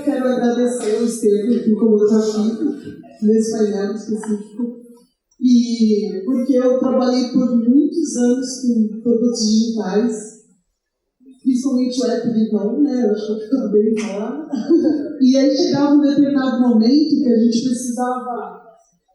quero agradecer ao Estevam que me colocou aqui, nesse painel específico, e porque eu trabalhei por muitos anos com produtos digitais, principalmente o app Vivão, né? Eu acho que eu acabei de falar. E aí chegava um determinado momento que a gente precisava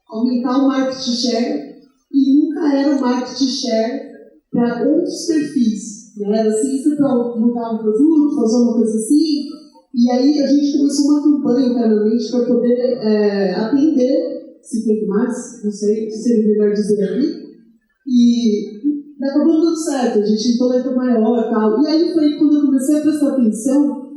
aumentar o market share, e nunca era o market share para outros perfis. Né? Era sempre para mudar um produto, fazer uma coisa assim. E aí a gente começou uma campanha internamente para poder atender, se tem mais, não sei se seria melhor dizer aqui. E acabou dando certo, a gente entrou letra maior e tal. E aí foi quando eu comecei a prestar atenção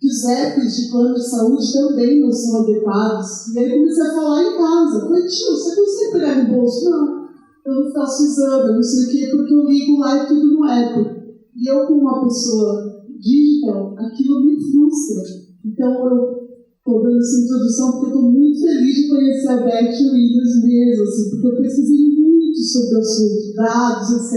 que os apps de plano de saúde também não são adequados. E aí comecei a falar em casa. Falei, tio, você consegue pegar no bolso? Não, eu não faço exame, eu não sei o quê, porque eu ligo lá e tudo no app. E eu, como uma pessoa digital, aquilo me frustra. Então, eu estou dando essa introdução porque eu estou muito feliz de conhecer a Beth Williams mesmo, assim, porque eu pesquisei muito sobre o assunto, dados, etc.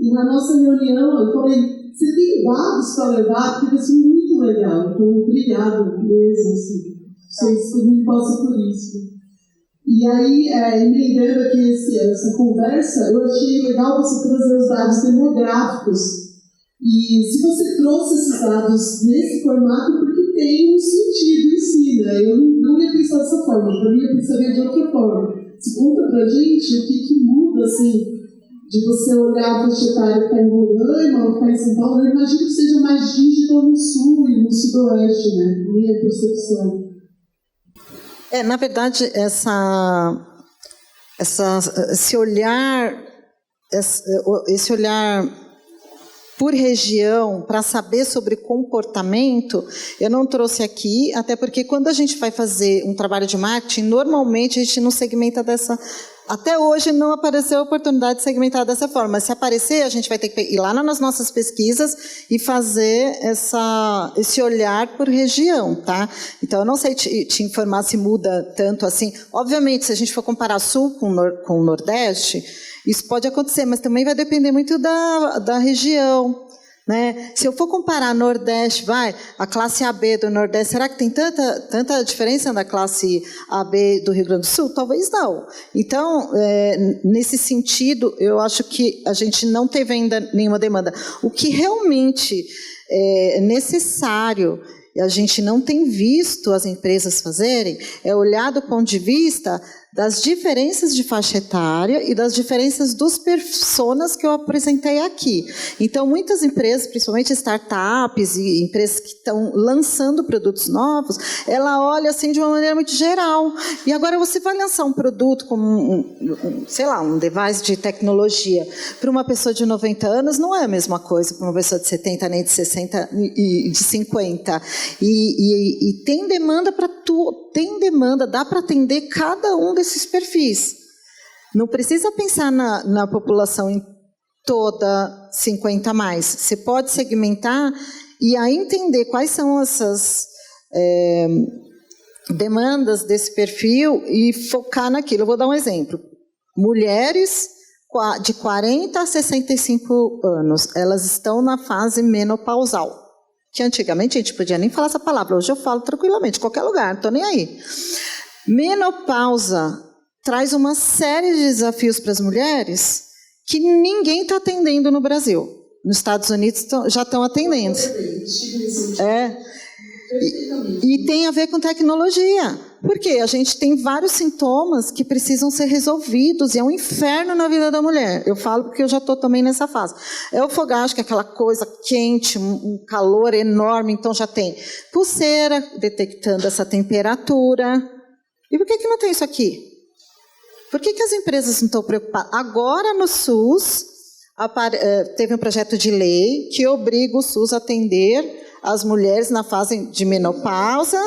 E na nossa reunião, eu falei, você tem dados para levar? Porque vai ser muito legal. Então, obrigada mesmo, assim. Vocês todo mundo passa por isso. E aí, emendando aqui essa conversa, eu achei legal você trazer os dados demográficos. E se você trouxe esses dados nesse formato, porque tem um sentido em si, né? Eu não ia pensar dessa forma, para mim eu pensaria de outra forma. Você conta pra gente o que muda, assim, de você olhar a faixa etária que está em Roraima ou que está em São Paulo. Eu imagino que seja mais digital no sul e no sudoeste, né? Minha percepção. Na verdade, esse olhar por região, para saber sobre comportamento, eu não trouxe aqui, até porque quando a gente vai fazer um trabalho de marketing, normalmente a gente não segmenta dessa... Até hoje não apareceu a oportunidade de segmentar dessa forma, mas se aparecer, a gente vai ter que ir lá nas nossas pesquisas e fazer esse olhar por região, tá? Então, eu não sei te informar se muda tanto assim. Obviamente, se a gente for comparar Sul com o Nordeste, isso pode acontecer, mas também vai depender muito da região. Né? Se eu for comparar Nordeste, a classe AB do Nordeste, será que tem tanta diferença da classe AB do Rio Grande do Sul? Talvez não. Então, nesse sentido, eu acho que a gente não teve ainda nenhuma demanda. O que realmente é necessário, e a gente não tem visto as empresas fazerem, é olhar do ponto de vista das diferenças de faixa etária e das diferenças dos personas que eu apresentei aqui. Então, muitas empresas, principalmente startups e empresas que estão lançando produtos novos, ela olha assim de uma maneira muito geral. E agora você vai lançar um produto como, um device de tecnologia para uma pessoa de 90 anos, não é a mesma coisa para uma pessoa de 70, nem de 60 e de 50. E tem demanda para tudo. Tem demanda, dá para atender cada um desses perfis. Não precisa pensar na população em toda 50 a mais. Você pode segmentar e aí entender quais são essas demandas desse perfil e focar naquilo. Eu vou dar um exemplo. Mulheres de 40 a 65 anos, elas estão na fase menopausal. Que antigamente a gente podia nem falar essa palavra, hoje eu falo tranquilamente, em qualquer lugar, não estou nem aí. Menopausa traz uma série de desafios para as mulheres que ninguém está atendendo no Brasil. Nos Estados Unidos já estão atendendo. E tem a ver com tecnologia. Porque a gente tem vários sintomas que precisam ser resolvidos e é um inferno na vida da mulher. Eu falo porque eu já estou também nessa fase. É o fogacho, que é aquela coisa quente, um calor enorme, então já tem pulseira detectando essa temperatura. E por que não tem isso aqui? Por que as empresas não estão preocupadas? Agora no SUS teve um projeto de lei que obriga o SUS a atender as mulheres na fase de menopausa.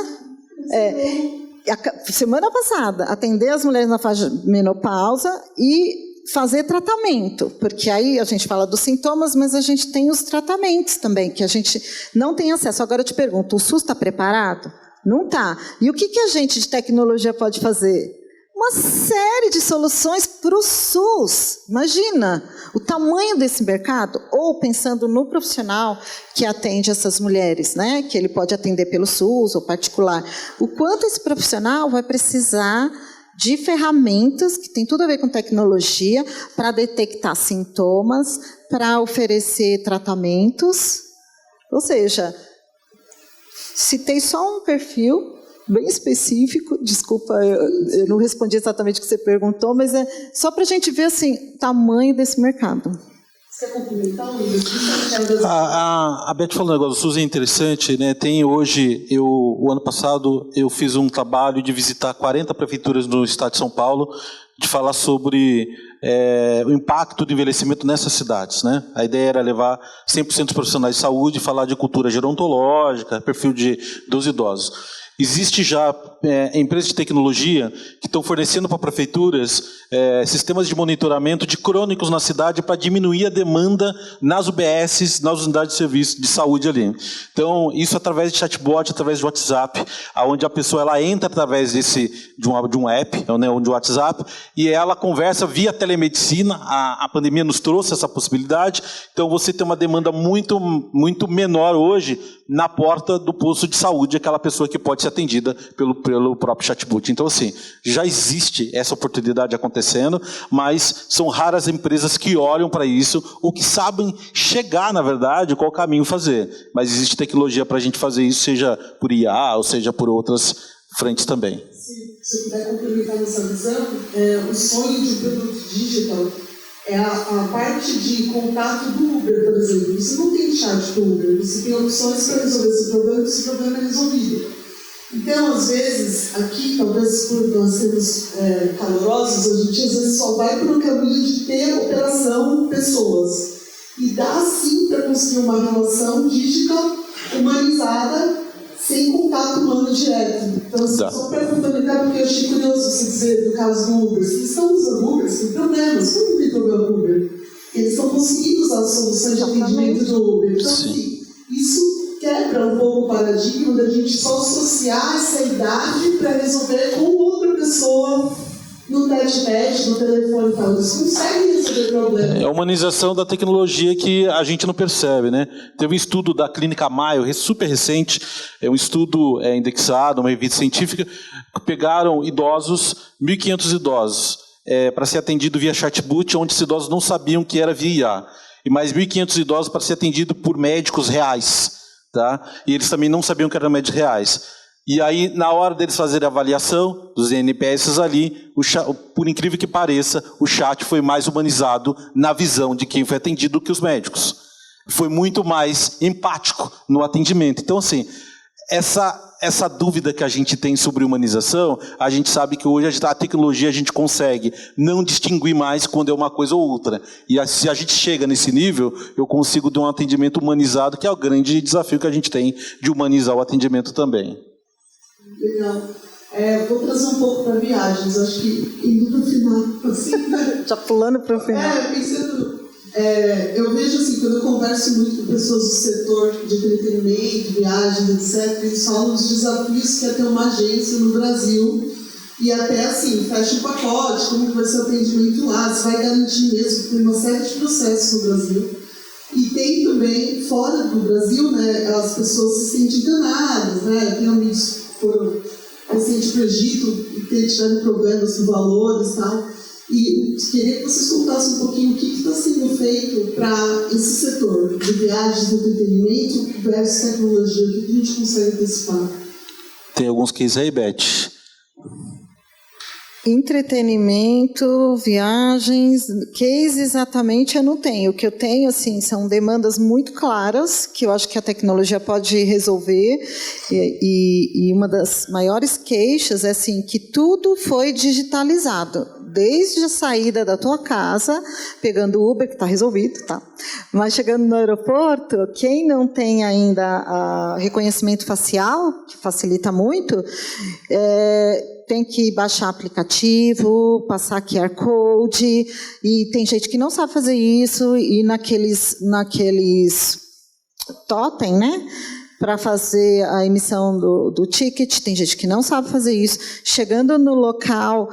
Semana passada, atender as mulheres na fase de menopausa e fazer tratamento, porque aí a gente fala dos sintomas, mas a gente tem os tratamentos também, que a gente não tem acesso. Agora eu te pergunto, o SUS está preparado? Não está. E o que a gente de tecnologia pode fazer? uma série de soluções para o SUS. Imagina o tamanho desse mercado, ou pensando no profissional que atende essas mulheres, né? Que ele pode atender pelo SUS ou particular. O quanto esse profissional vai precisar de ferramentas que tem tudo a ver com tecnologia para detectar sintomas, para oferecer tratamentos. Ou seja, citei só um perfil bem específico, desculpa, eu não respondi exatamente o que você perguntou, mas é só para a gente ver assim, o tamanho desse mercado. Você quer complementar, Luiz? A Beth falou um negócio do SUS é interessante, né? Tem hoje, o ano passado, eu fiz um trabalho de visitar 40 prefeituras no estado de São Paulo, de falar sobre o impacto do envelhecimento nessas cidades, né? A ideia era levar 100% dos profissionais de saúde, falar de cultura gerontológica, perfil dos idosos. Existe já empresas de tecnologia que estão fornecendo para prefeituras sistemas de monitoramento de crônicos na cidade para diminuir a demanda nas UBSs, nas unidades de serviço de saúde ali. Então, isso através de chatbot, através de WhatsApp, onde a pessoa ela entra através de um app, né, de um WhatsApp, e ela conversa via telemedicina. A pandemia nos trouxe essa possibilidade. Então, você tem uma demanda muito, muito menor hoje na porta do posto de saúde, aquela pessoa que pode ser atendida pelo próprio chatbot. Então, assim, já existe essa oportunidade acontecendo, mas são raras empresas que olham para isso ou que sabem chegar, na verdade, qual caminho fazer. Mas existe tecnologia para a gente fazer isso, seja por IA ou seja por outras frentes também. Se puder complementar nessa visão, o sonho de um produto digital é a parte de contato do Uber, por exemplo. Você não tem chat do Uber, você tem opções para resolver esse problema é resolvido. Então, às vezes, aqui, talvez por nós sermos calorosos, a gente às vezes só vai para o caminho de ter operação pessoas. E dá sim para construir uma relação digital humanizada, sem contato humano direto. Então, assim, só perguntando, porque eu achei curioso você dizer do caso do Uber. Se eles estão usando Uber, sem problemas, como tem problema no Uber? Eles estão conseguindo usar as soluções de atendimento do Uber. Então, assim, isso quebra um pouco o paradigma da gente só associar essa idade para resolver com outra pessoa no tete-tete, no telefone e tal. Eles conseguem resolver problema. É a humanização da tecnologia que a gente não percebe, né? Teve um estudo da Clínica Mayo, super recente, um estudo indexado, uma revista científica, que pegaram idosos, 1.500 idosos, para ser atendido via chatbot, onde esses idosos não sabiam que era via IA. E mais 1.500 idosos para ser atendido por médicos reais. Tá? E eles também não sabiam que eram médicos reais. E aí, na hora deles fazerem a avaliação dos NPS ali, por incrível que pareça, o chat foi mais humanizado na visão de quem foi atendido do que os médicos. Foi muito mais empático no atendimento. Então, assim, essa dúvida que a gente tem sobre humanização, a gente sabe que hoje a tecnologia a gente consegue não distinguir mais quando é uma coisa ou outra. E se a gente chega nesse nível, eu consigo ter um atendimento humanizado, que é o grande desafio que a gente tem de humanizar o atendimento também. Legal. Vou trazer um pouco para viagens, acho que indo para o final. Assim, né? Já pulando para o final. Pensando... eu vejo assim, quando eu converso muito com pessoas do setor de entretenimento, viagens, etc., eles falam dos desafios que é ter uma agência no Brasil e até assim, fecha o pacote, como vai ser o atendimento lá, se vai garantir mesmo, que tem uma série de processos no Brasil. E tem também, fora do Brasil, né, as pessoas se sentem enganadas, né? Tem amigos que foram recente para o Egito e tiveram problemas com valores e tal. E queria que vocês contassem um pouquinho o que está sendo feito para esse setor de viagens, de entretenimento versus tecnologia, o que a gente consegue antecipar. Tem alguns cases aí, Beth. Entretenimento, viagens, case exatamente eu não tenho. O que eu tenho, assim, são demandas muito claras, que eu acho que a tecnologia pode resolver, e uma das maiores queixas é, assim, que tudo foi digitalizado. Desde a saída da tua casa, pegando o Uber, que está resolvido, tá? Mas chegando no aeroporto, quem não tem ainda reconhecimento facial, que facilita muito, tem que baixar aplicativo, passar QR Code, e tem gente que não sabe fazer isso, e naqueles totem, né? para fazer a emissão do ticket, tem gente que não sabe fazer isso. Chegando no local,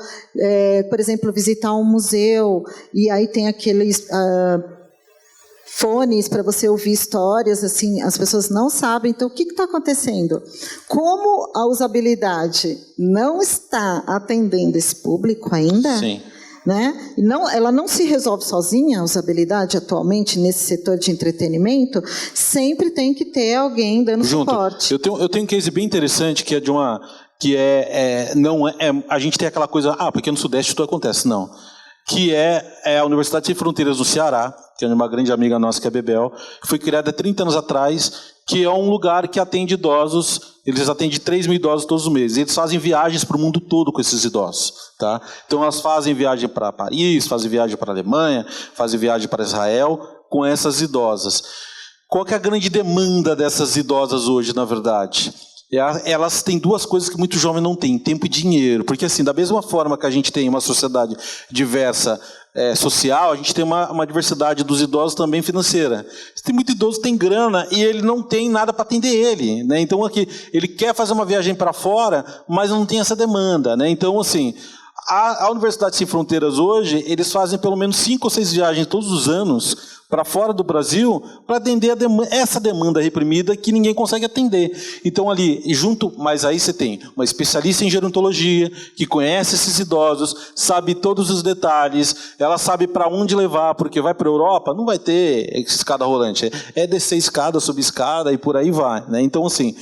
por exemplo, visitar um museu, e aí tem aqueles fones para você ouvir histórias, assim, as pessoas não sabem. Então, o que está acontecendo? Como a usabilidade não está atendendo esse público ainda, Sim. Né? Ela não se resolve sozinha, a usabilidade atualmente nesse setor de entretenimento, sempre tem que ter alguém dando suporte. Eu tenho um case bem interessante que é de uma a gente tem aquela coisa, porque no Sudeste tudo acontece, não. Que é a Universidade Sem Fronteiras do Ceará, que é uma grande amiga nossa, que é a Bebel, que foi criada há 30 anos atrás, que é um lugar que atende idosos, eles atendem 3 mil idosos todos os meses. Eles fazem viagens para o mundo todo com esses idosos. Tá? Então, elas fazem viagem para Paris, fazem viagem para a Alemanha, fazem viagem para Israel com essas idosas. Qual que é a grande demanda dessas idosas hoje, na verdade? Elas têm duas coisas que muito jovem não tem: tempo e dinheiro. Porque, assim, da mesma forma que a gente tem uma sociedade diversa social, a gente tem uma diversidade dos idosos também financeira. Tem muito idoso que tem grana e ele não tem nada para atender ele. Né? Então, aqui, ele quer fazer uma viagem para fora, mas não tem essa demanda. Né? Então, assim, a Universidade Sem Fronteiras hoje, eles fazem pelo menos 5 ou 6 viagens todos os anos para fora do Brasil, para atender essa demanda reprimida que ninguém consegue atender. Então, mas aí você tem uma especialista em gerontologia, que conhece esses idosos, sabe todos os detalhes, ela sabe para onde levar, porque vai para a Europa, não vai ter escada rolante, é descer escada, subir escada e por aí vai. Né? Então, assim,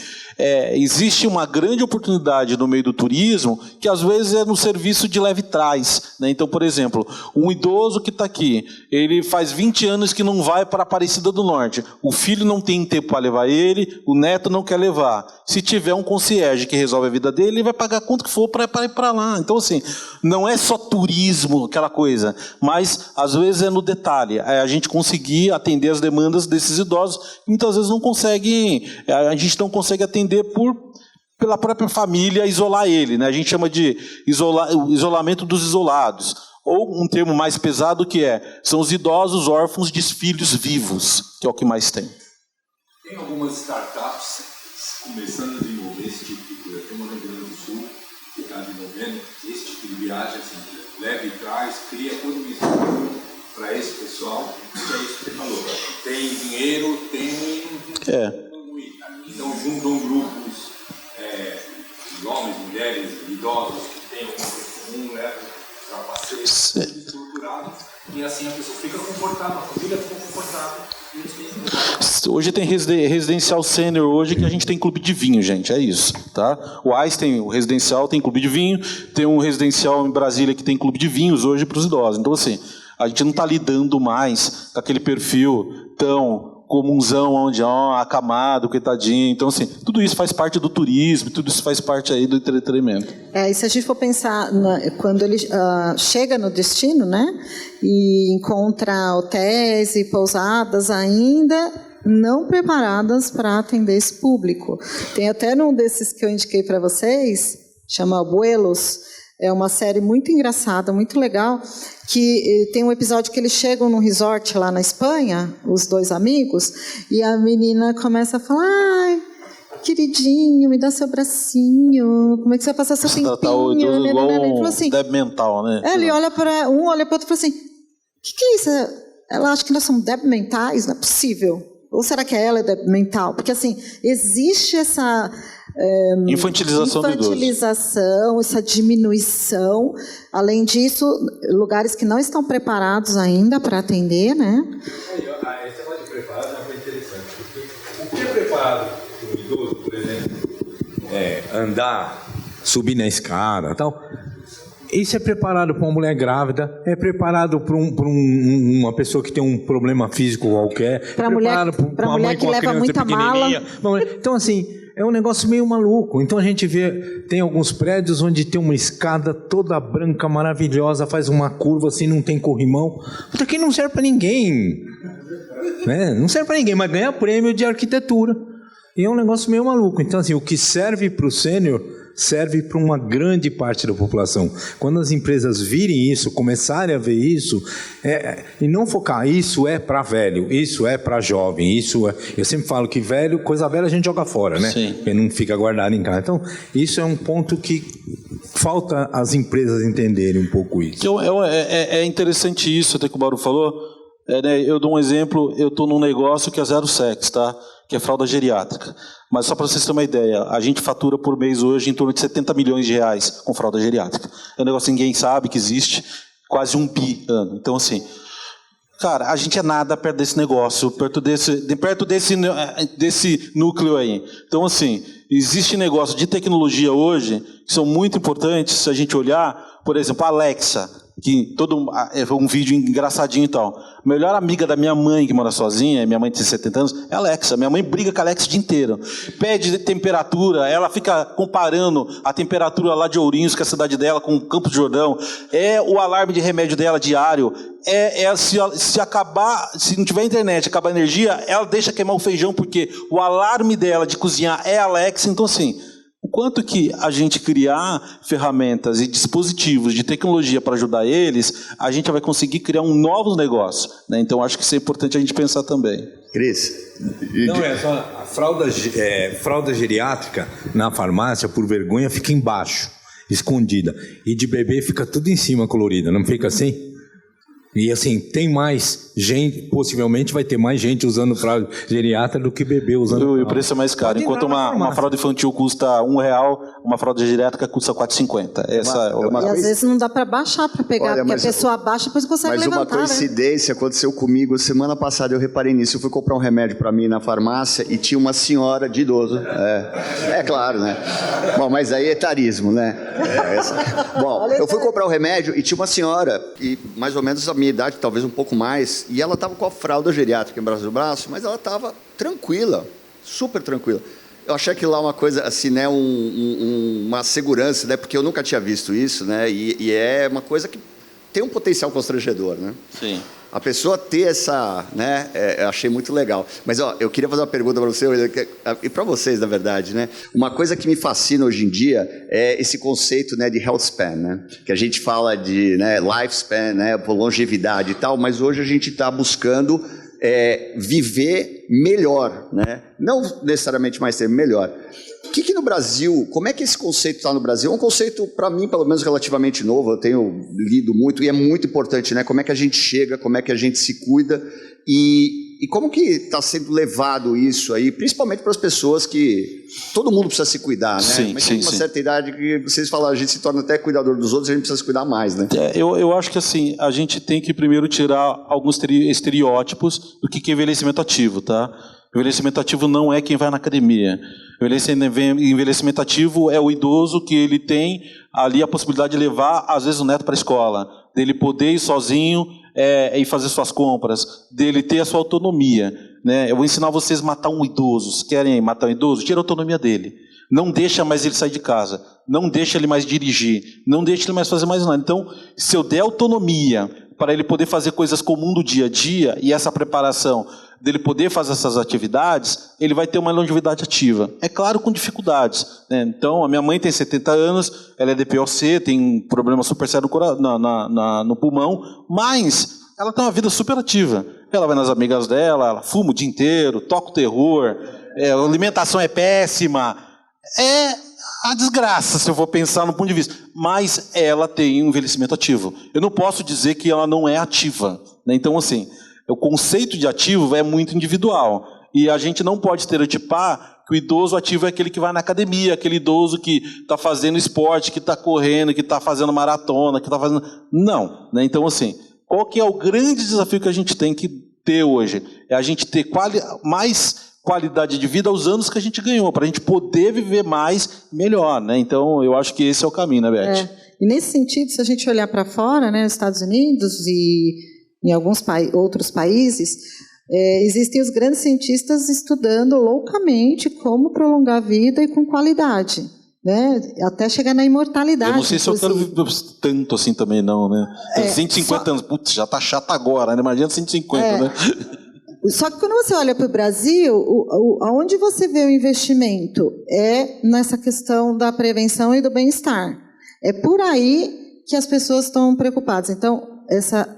existe uma grande oportunidade no meio do turismo, que às vezes é no serviço de leve trás. Né? Então, por exemplo, um idoso que está aqui, ele faz 20 anos que não vai para Aparecida do Norte. O filho não tem tempo para levar ele, o neto não quer levar. Se tiver um concierge que resolve a vida dele, ele vai pagar quanto que for para ir para lá. Então, assim, não é só turismo, aquela coisa, mas às vezes é no detalhe. A gente conseguir atender as demandas desses idosos, que muitas vezes a gente não consegue atender pela própria família, isolar ele. Né? A gente chama de isolamento dos isolados. Ou um termo mais pesado são os idosos órfãos de filhos vivos, que é o que mais tem. Tem algumas startups começando a desenvolver esse tipo de coisa. Tem uma no Rio Grande do Sul que está desenvolvendo esse tipo de viagem, assim, leve e traz, cria todo um estudo para esse pessoal, que é isso que você falou. Tem dinheiro, tem... Então juntam grupos de homens, mulheres, idosos que têm alguma coisa comum, levam capacetes estruturados, e assim a pessoa fica confortável, a família fica confortável. Hoje tem residencial sênior hoje que a gente tem clube de vinho, gente, é isso, tá? O Einstein, o residencial, tem clube de vinho, tem um residencial em Brasília que tem clube de vinhos hoje para os idosos. Então, assim, a gente não está lidando mais com aquele perfil tão comunzão, onde acamado, coitadinho. Então, assim, tudo isso faz parte do turismo, tudo isso faz parte aí do entretenimento. E se a gente for pensar, quando ele chega no destino, né, e encontra hotéis e pousadas ainda não preparadas para atender esse público. Tem até num desses que eu indiquei para vocês, chama Abuelos. É uma série muito engraçada, muito legal, que tem um episódio que eles chegam num resort lá na Espanha, os dois amigos, e a menina começa a falar: ai, queridinho, me dá seu bracinho, como é que você vai passar seu tempinho? Tá igual um débil mental, né? Ele olha para um, olha para o outro e fala assim: o que é isso? Ela acha que nós somos débil mentais? Não é possível. Ou será que ela é débil mental? Porque, assim, existe essa... infantilização do idoso. Essa diminuição. Além disso, lugares que não estão preparados ainda para atender, né? Esse negócio de preparado é uma coisa interessante. Porque o que é preparado para o idoso, por exemplo, andar, subir na escada e tal, isso é preparado para uma mulher grávida, é preparado para uma pessoa que tem um problema físico qualquer, para uma mulher que leva muita mala. Então, assim, é um negócio meio maluco. Então a gente vê, tem alguns prédios onde tem uma escada toda branca, maravilhosa, faz uma curva assim, não tem corrimão. Puta, que não serve para ninguém. Né? Não serve para ninguém, mas ganha prêmio de arquitetura. E é um negócio meio maluco. Então, assim, o que serve para o sênior serve para uma grande parte da população. Quando as empresas virem isso, começarem a ver isso, e não focar, isso é para velho, isso é para jovem, isso é... Eu sempre falo que coisa velha a gente joga fora, né? Sim. Porque não fica guardado em casa. Então, isso é um ponto que falta as empresas entenderem um pouco isso. Então, é interessante isso, até que o Mauro falou. Né, eu dou um exemplo, eu estou num negócio que é zero sexo, tá? Que é fralda geriátrica. Mas só para vocês terem uma ideia, a gente fatura por mês hoje em torno de 70 milhões de reais com fralda geriátrica. É um negócio que ninguém sabe que existe, quase 1 bi ano. Então, assim, cara, a gente é nada perto desse negócio, perto desse núcleo aí. Então, assim, existe negócio de tecnologia hoje que são muito importantes se a gente olhar, por exemplo, a Alexa, que é um vídeo engraçadinho e tal. A melhor amiga da minha mãe, que mora sozinha, minha mãe tem 70 anos, é a Alexa. Minha mãe briga com a Alexa o dia inteiro. Pede temperatura, ela fica comparando a temperatura lá de Ourinhos, que é a cidade dela, com Campos do Jordão. É o alarme de remédio dela diário. Se não tiver internet, acabar a energia, ela deixa queimar o feijão, porque o alarme dela de cozinhar é a Alexa. Então, assim, o quanto que a gente criar ferramentas e dispositivos de tecnologia para ajudar eles, a gente vai conseguir criar um novo negócio, né? Então, acho que isso é importante a gente pensar também. Cris? Não, só a fralda geriátrica na farmácia, por vergonha, fica embaixo, escondida. E de bebê fica tudo em cima, colorida, não fica assim? E assim, tem mais gente, possivelmente vai ter mais gente usando fralda geriátrica do que bebê usando. E o preço é mais caro. Enquanto uma fralda infantil custa R$1, uma fralda geriátrica custa R$4,50. E às vezes não dá para baixar para pegar, porque a pessoa abaixa, depois consegue levantar. Mas uma coincidência aconteceu comigo semana passada, eu reparei nisso. Eu fui comprar um remédio para mim na farmácia e tinha uma senhora de idoso. É claro, né? Bom, mas aí é etarismo, né? Bom, eu fui comprar um remédio e tinha uma senhora, e mais ou menos a minha idade, talvez um pouco mais, e ela estava com a fralda geriátrica embaixo do braço, mas ela estava tranquila, super tranquila. Eu achei aquilo lá uma coisa assim, né, uma segurança, né, porque eu nunca tinha visto isso, né, e é uma coisa que tem um potencial constrangedor, né? Sim. A pessoa ter essa, né, eu achei muito legal. Mas, ó, eu queria fazer uma pergunta para você, e para vocês, na verdade, né? Uma coisa que me fascina hoje em dia é esse conceito, né, de health span, né? Que a gente fala de, né, lifespan, né, longevidade e tal, mas hoje a gente está buscando viver melhor, né? Não necessariamente mais ter melhor. O que no Brasil, como é que esse conceito está no Brasil? É um conceito, para mim, pelo menos relativamente novo, eu tenho lido muito, e é muito importante, né? Como é que a gente chega, como é que a gente se cuida, e como que está sendo levado isso aí, principalmente para as pessoas que... Todo mundo precisa se cuidar, né? Sim, mas tem uma certa idade que vocês falam, a gente se torna até cuidador dos outros, a gente precisa se cuidar mais, né? Eu acho que assim, a gente tem que primeiro tirar alguns estereótipos do que é envelhecimento ativo, tá? Envelhecimento ativo não é quem vai na academia. Envelhecimento ativo é o idoso que ele tem ali a possibilidade de levar, às vezes, o neto para a escola, dele poder ir sozinho e fazer suas compras, dele ter a sua autonomia, né? Eu vou ensinar vocês a matar um idoso. Se querem matar um idoso, tira a autonomia dele. Não deixa mais ele sair de casa. Não deixa ele mais dirigir. Não deixa ele mais fazer mais nada. Então, se eu der autonomia para ele poder fazer coisas comuns do dia a dia, e essa preparação dele poder fazer essas atividades, ele vai ter uma longevidade ativa. É claro, com dificuldades, né? Então, a minha mãe tem 70 anos, ela é DPOC, tem um problema super sério no pulmão, mas ela tem uma vida super ativa. Ela vai nas amigas dela, ela fuma o dia inteiro, toca o terror, a alimentação é péssima. É a desgraça, se eu for pensar no ponto de vista. Mas ela tem um envelhecimento ativo. Eu não posso dizer que ela não é ativa, né? Então, assim, o conceito de ativo é muito individual. E a gente não pode estereotipar que o idoso ativo é aquele que vai na academia, aquele idoso que está fazendo esporte, que está correndo, que está fazendo maratona, que está fazendo... Não, né? Então, assim, qual que é o grande desafio que a gente tem que ter hoje? É a gente ter mais qualidade de vida aos anos que a gente ganhou, para a gente poder viver mais, melhor, né? Então, eu acho que esse é o caminho, né, Beth? E nesse sentido, se a gente olhar para fora, né, nos Estados Unidos e em alguns outros países, existem os grandes cientistas estudando loucamente como prolongar a vida e com qualidade, né? Até chegar na imortalidade. Eu não sei se eu quero viver tanto assim também, não, né? 150 anos, putz, já está chato agora, né? Imagina 150, né? Só que quando você olha para o Brasil, aonde você vê o investimento é nessa questão da prevenção e do bem-estar. É por aí que as pessoas estão preocupadas. Então,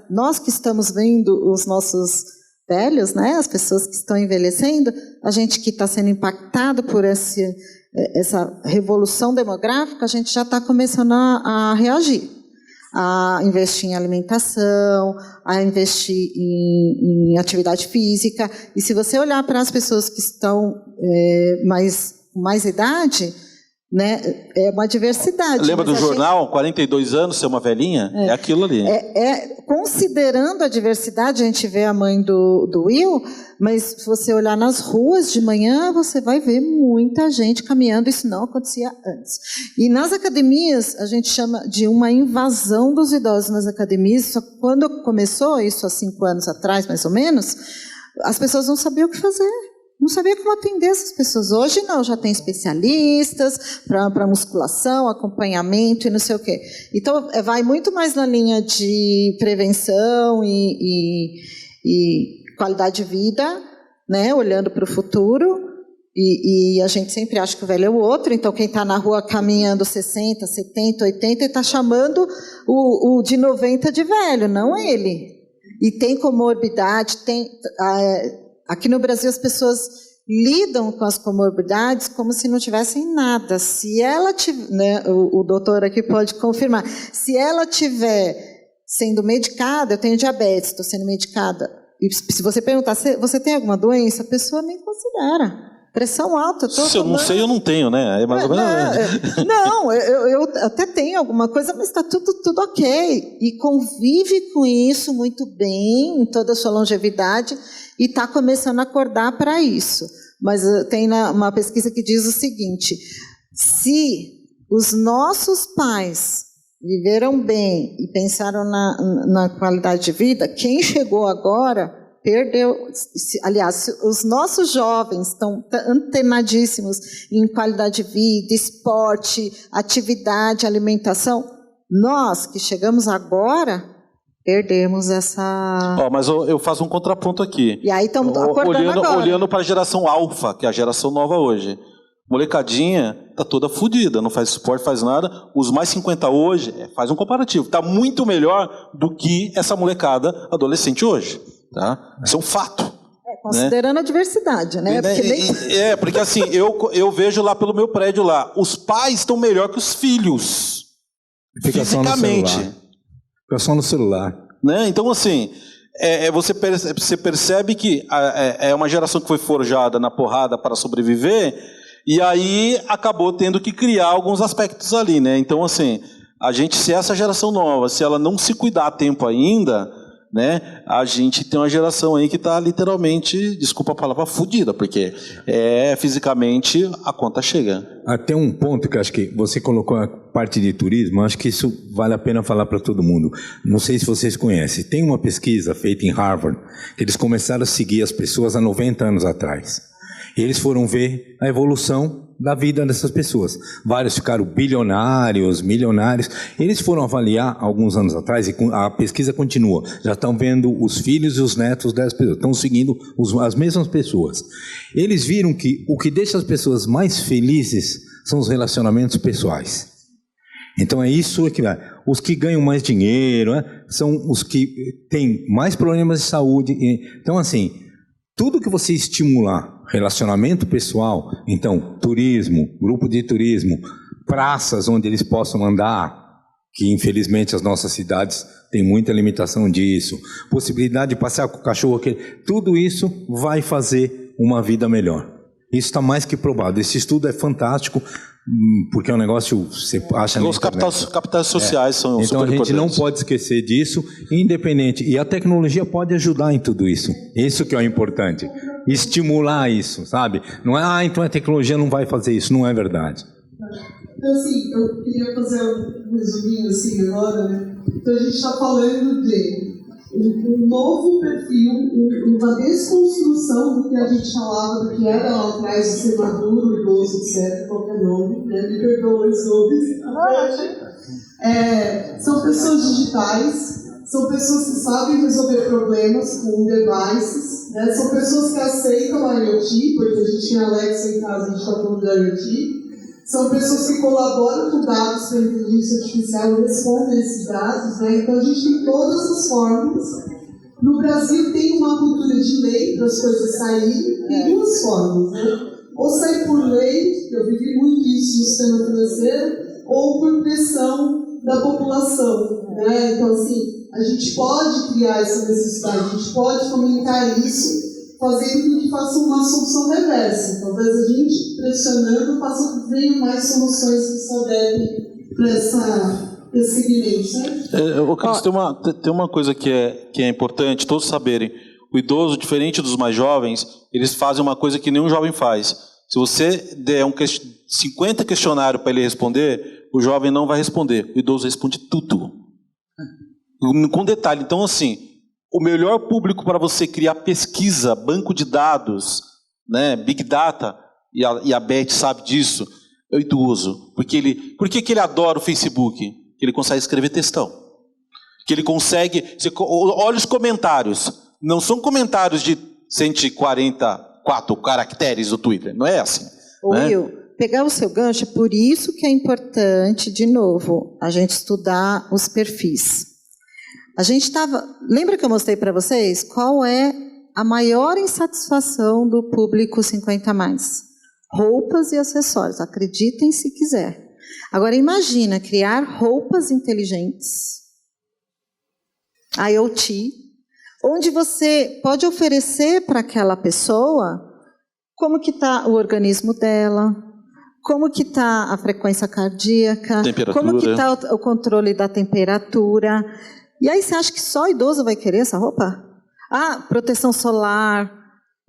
nós que estamos vendo os nossos velhos, né, as pessoas que estão envelhecendo, a gente que está sendo impactado por essa revolução demográfica, a gente já está começando a reagir, a investir em alimentação, a investir em atividade física. E se você olhar para as pessoas que estão com mais idade, né, é uma diversidade. Lembra do jornal, 42 anos, ser uma velhinha? É aquilo ali. Considerando a diversidade, a gente vê a mãe do Will, mas se você olhar nas ruas de manhã, você vai ver muita gente caminhando, isso não acontecia antes. E nas academias, a gente chama de uma invasão dos idosos nas academias. Só que quando começou, isso há 5 anos atrás, mais ou menos, as pessoas não sabiam o que fazer. Não sabia como atender essas pessoas. Hoje não, já tem especialistas para musculação, acompanhamento e não sei o quê. Então, vai muito mais na linha de prevenção e qualidade de vida, né, olhando para o futuro. E a gente sempre acha que o velho é o outro. Então, quem está na rua caminhando 60, 70, 80, está chamando o de 90 de velho, não ele. E tem comorbidade, aqui no Brasil as pessoas lidam com as comorbidades como se não tivessem nada. Se ela tiver, né, o doutor aqui pode confirmar, se ela tiver sendo medicada, eu tenho diabetes, estou sendo medicada, e se você perguntar, você tem alguma doença, a pessoa nem considera. Pressão alta. Se eu não sei, eu não tenho, né? É mais ou menos... Não, eu até tenho alguma coisa, mas está tudo ok. E convive com isso muito bem, em toda a sua longevidade, e está começando a acordar para isso. Mas tem uma pesquisa que diz o seguinte: se os nossos pais viveram bem e pensaram na qualidade de vida, quem chegou agora... perdeu. Aliás, os nossos jovens estão antenadíssimos em qualidade de vida, esporte, atividade, alimentação. Nós, que chegamos agora, perdemos essa... mas eu faço um contraponto aqui. E aí estamos acordando agora. Olhando para a geração alfa, que é a geração nova hoje. Molecadinha tá toda fodida, não faz esporte, faz nada. Os mais 50 hoje, faz um comparativo, tá muito melhor do que essa molecada adolescente hoje. Tá? Isso é um fato. Considerando, né, a diversidade, né? Porque assim, eu vejo lá pelo meu prédio lá, os pais estão melhor que os filhos. Fica fisicamente. Fica só no celular. Né? Então, assim, você percebe que é uma geração que foi forjada na porrada para sobreviver, e aí acabou tendo que criar alguns aspectos ali, né? Então, assim, se essa geração nova, se ela não se cuidar a tempo ainda, né, a gente tem uma geração aí que está literalmente, desculpa a palavra, fodida, porque fisicamente a conta chega. Até um ponto que acho que você colocou a parte de turismo, acho que isso vale a pena falar para todo mundo. Não sei se vocês conhecem, tem uma pesquisa feita em Harvard, que eles começaram a seguir as pessoas há 90 anos atrás. E eles foram ver a evolução da vida dessas pessoas. Vários ficaram bilionários, milionários. Eles foram avaliar alguns anos atrás, e a pesquisa continua. Já estão vendo os filhos e os netos das pessoas. Estão seguindo as mesmas pessoas. Eles viram que o que deixa as pessoas mais felizes são os relacionamentos pessoais. Então é isso que vai. Os que ganham mais dinheiro, né, são os que têm mais problemas de saúde. Então, assim, tudo que você estimular, relacionamento pessoal, então, turismo, grupo de turismo, praças onde eles possam andar, que infelizmente as nossas cidades têm muita limitação disso, possibilidade de passear com o cachorro, tudo isso vai fazer uma vida melhor. Isso está mais que provado. Esse estudo é fantástico, porque é um negócio, você acha... Os capitais sociais são então super importantes. Então a gente não pode esquecer disso, independente. E a tecnologia pode ajudar em tudo isso. Isso que é o importante. Estimular isso, sabe? Não é, então a tecnologia não vai fazer isso. Não é verdade. Então, assim, eu queria fazer um resuminho assim agora, né? Então a gente está falando de um novo perfil, uma desconstrução do que a gente falava, do que era lá atrás, de ser maduro, idoso, etc., qualquer nome, né? Me perdoem os nomes. São pessoas digitais, são pessoas que sabem resolver problemas com devices, né? São pessoas que aceitam a IoT, porque a gente tem a Alexa em casa, a gente está falando da IoT. São pessoas que colaboram com dados para a inteligência artificial e respondem esses dados, né? Então a gente tem todas as formas. No Brasil tem uma cultura de lei para as coisas saírem, tem duas formas, né? Ou sai por lei, eu vivi muito isso no sistema financeiro, ou por pressão da população, né? Então, assim, a gente pode criar essa necessidade, a gente pode fomentar isso, fazendo com que faça uma solução reversa. Talvez a gente, pressionando, faça com que venham mais soluções que se adequem para esse segmento, né? Cris, tem uma coisa que é importante todos saberem. O idoso, diferente dos mais jovens, eles fazem uma coisa que nenhum jovem faz. Se você der 50 questionários para ele responder, o jovem não vai responder. O idoso responde tudo. Com detalhe. Então, assim, o melhor público para você criar pesquisa, banco de dados, né, Big Data, e a Beth sabe disso, é o idoso. Por que ele adora o Facebook? Que ele consegue escrever textão. Que ele consegue... olha os comentários. Não são comentários de 144 caracteres do Twitter. Não é assim. Will, pegar o seu gancho, por isso que é importante, de novo, a gente estudar os perfis. A gente estava... Lembra que eu mostrei para vocês qual é a maior insatisfação do público 50+? Roupas e acessórios. Acreditem se quiser. Agora, imagina criar roupas inteligentes, IoT, onde você pode oferecer para aquela pessoa como que está o organismo dela, como que está a frequência cardíaca, como que está o controle da temperatura. E aí você acha que só idoso vai querer essa roupa? Proteção solar,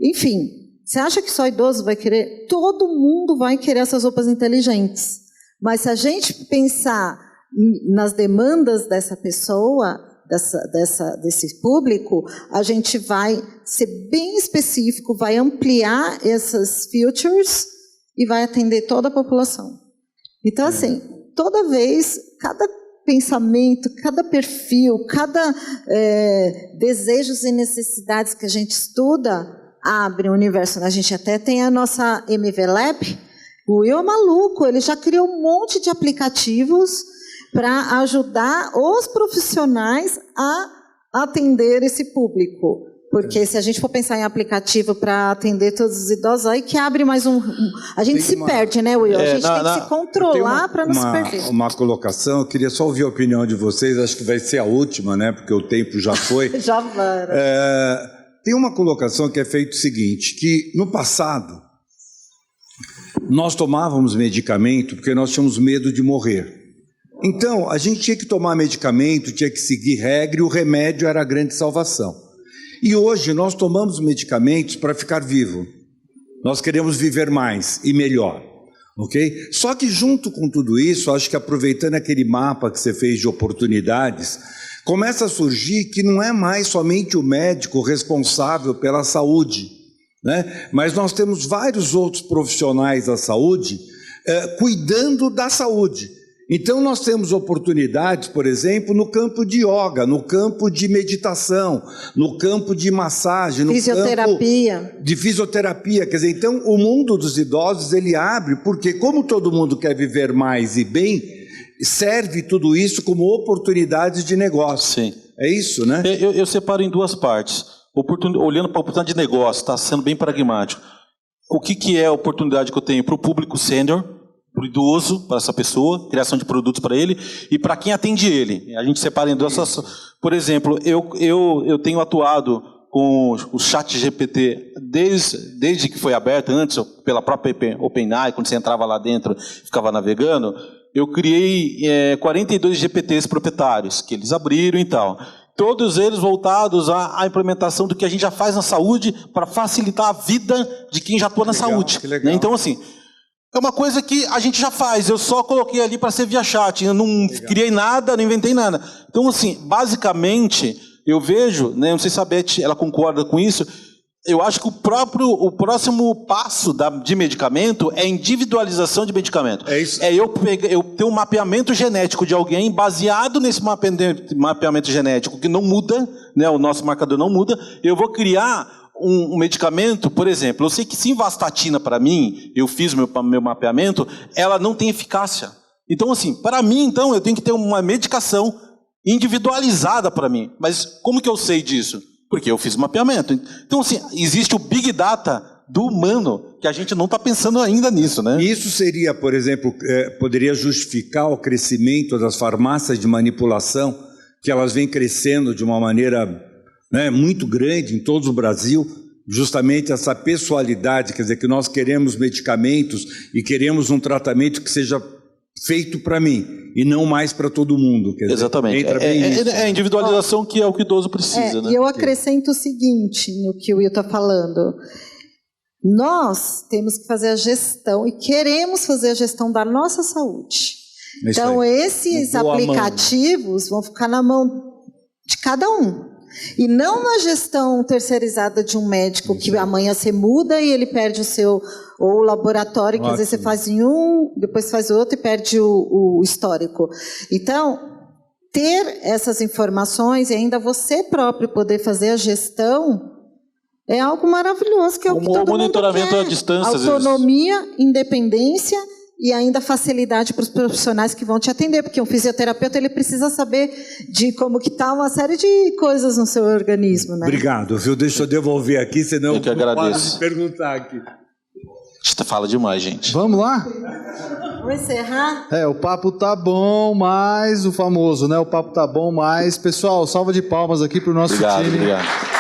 enfim. Você acha que só idoso vai querer? Todo mundo vai querer essas roupas inteligentes. Mas se a gente pensar nas demandas dessa pessoa, desse público, a gente vai ser bem específico, vai ampliar essas features e vai atender toda a população. Então, assim, toda vez, cada pensamento, cada perfil, cada desejos e necessidades que a gente estuda, abre um universo. A gente até tem a nossa MV Lab. O Will é maluco, ele já criou um monte de aplicativos para ajudar os profissionais a atender esse público. Porque se a gente for pensar em aplicativo para atender todos os idosos, aí que abre mais um... A gente se perde, né, Will? A gente tem que se controlar para não se perder. Uma colocação, eu queria só ouvir a opinião de vocês, acho que vai ser a última, né, porque o tempo já foi. Já vai. Tem uma colocação que é feito o seguinte, que no passado, nós tomávamos medicamento porque nós tínhamos medo de morrer. Então, a gente tinha que tomar medicamento, tinha que seguir regra, e o remédio era a grande salvação. E hoje nós tomamos medicamentos para ficar vivo. Nós queremos viver mais e melhor, ok? Só que junto com tudo isso, acho que aproveitando aquele mapa que você fez de oportunidades, começa a surgir que não é mais somente o médico responsável pela saúde, né? Mas nós temos vários outros profissionais da saúde cuidando da saúde. Então nós temos oportunidades, por exemplo, no campo de yoga, no campo de meditação, no campo de massagem, no campo de fisioterapia. Quer dizer, então o mundo dos idosos ele abre, porque como todo mundo quer viver mais e bem, serve tudo isso como oportunidades de negócio. Sim. É isso, né? Eu separo em duas partes. Olhando para a oportunidade de negócio, está sendo bem pragmático. O que é a oportunidade que eu tenho para o público sênior, para o idoso, para essa pessoa, criação de produtos para ele, e para quem atende ele. A gente separa em duas. Por exemplo, eu tenho atuado com o chat GPT desde que foi aberto, antes, pela própria OpenAI, quando você entrava lá dentro e ficava navegando, eu criei 42 GPTs proprietários, que eles abriram e tal. Todos eles voltados à implementação do que a gente já faz na saúde para facilitar a vida de quem já atua na saúde. Né? Então, assim, é uma coisa que a gente já faz. Eu só coloquei ali para ser via chat. Eu não criei nada, não inventei nada. Então, assim, basicamente, eu vejo, né, não sei se a Beth ela concorda com isso, eu acho que o próximo passo de medicamento é individualização de medicamento. É isso. Eu ter um mapeamento genético de alguém baseado nesse mapeamento genético, que não muda, né, o nosso marcador não muda, eu vou criar um medicamento, por exemplo, eu sei que simvastatina para mim, eu fiz meu mapeamento, ela não tem eficácia. Então, assim, para mim, então, eu tenho que ter uma medicação individualizada para mim. Mas como que eu sei disso? Porque eu fiz mapeamento. Então, assim, existe o Big Data do humano, que a gente não está pensando ainda nisso, né? Isso seria, por exemplo, poderia justificar o crescimento das farmácias de manipulação, que elas vêm crescendo de uma maneira, né, muito grande em todo o Brasil, justamente essa pessoalidade, quer dizer, que nós queremos medicamentos e queremos um tratamento que seja feito para mim e não mais para todo mundo. Quer dizer, exatamente. É a individualização que é o que o idoso precisa, né? E eu acrescento o seguinte no que o Will está falando. Nós temos que fazer a gestão e queremos fazer a gestão da nossa saúde. Então, esses aplicativos vão ficar na mão de cada um. E não na gestão terceirizada de um médico que amanhã você muda e ele perde o seu... Ou o laboratório, que às vezes você faz em um, depois faz outro e perde o histórico. Então, ter essas informações e ainda você próprio poder fazer a gestão é algo maravilhoso, que é o que todo mundo monitoramento quer. à distância. Autonomia, independência e ainda facilidade para os profissionais que vão te atender, porque um fisioterapeuta ele precisa saber de como que está uma série de coisas no seu organismo, né? Obrigado, viu? Deixa eu devolver aqui, senão eu que agradeço. Posso perguntar aqui. Você fala demais, gente. Vamos lá? Vamos encerrar? O papo tá bom, mas o famoso, né? O papo tá bom, mas... Pessoal, salva de palmas aqui pro nosso time. Obrigado.